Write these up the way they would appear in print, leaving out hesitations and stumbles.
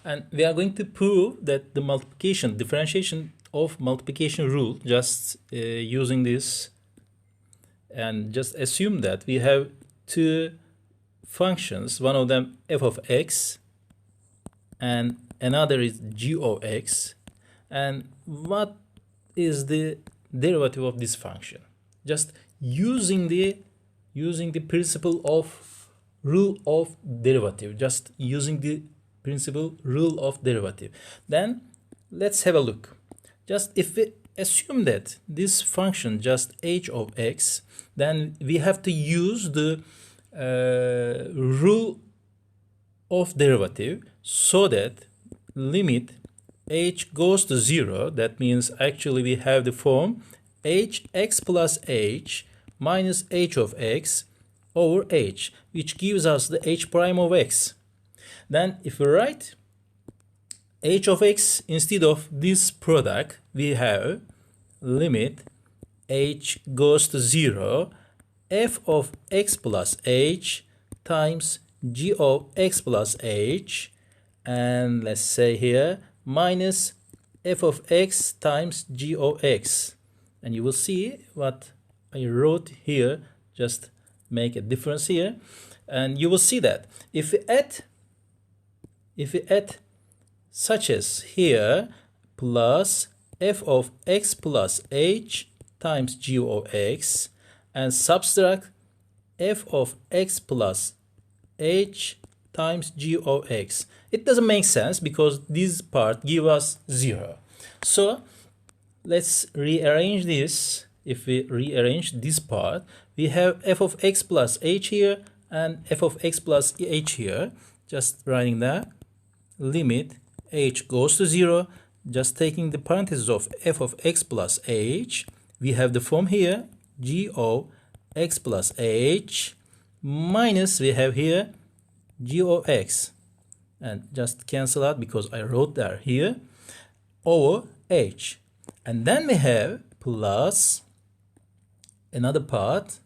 And we are going to prove that the differentiation of multiplication rule just using this, and just assume that we have two functions, one of them f of x and another is g of x, and what is the derivative of this function, just using the principle of rule of derivative, just using the principle rule of derivative. Then let's have a look. Just if we assume that this function just h of x, then we have to use the rule of derivative, so that limit h goes to 0, that means actually we have the form hx plus h minus h of x over h, which gives us the h prime of x. Then if we write h of x instead of this product, we have limit h goes to 0 f of x plus h times g of x plus h, and let's say here minus f of x times g of x. And you will see what I wrote here, just make a difference here, and you will see that if we add such as here plus f of x plus h times g of x and subtract f of x plus h times g of x, it doesn't make sense because this part give us 0. So let's rearrange this. If we rearrange this part, we have f of x plus h here and f of x plus h here. Just writing that limit h goes to 0, just taking the parentheses of f of x plus h, we have the form here g of x plus h minus we have here g of x, and just cancel out because I wrote that here, over h. And then we have plus another part.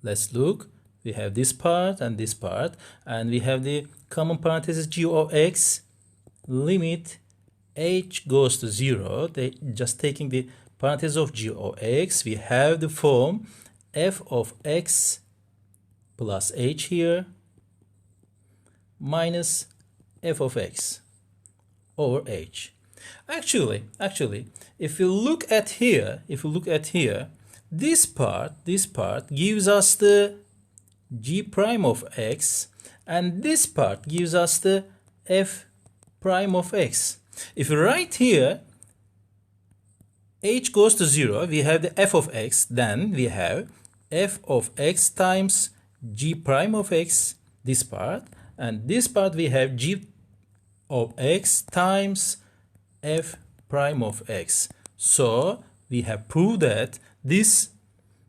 Let's look. We have this part and this part, and we have the common parenthesis g of x, limit h goes to 0, just taking the parenthesis of g of x, we have the form f of x plus h here minus f of x over h. Actually, if you look at here, this part gives us the g prime of x, and this part gives us the f prime of x. If you write here h goes to 0, we have the f of x, then we have f of x times g prime of x, this part, and this part we have g of x times f prime of x. So we have proved that this,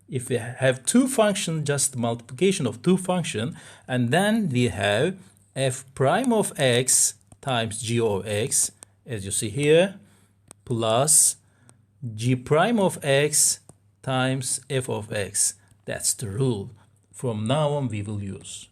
if we have two functions, just multiplication of two functions, and then we have f prime of x times g of x, as you see here, plus g prime of x times f of x. That's the rule. From now on we will use.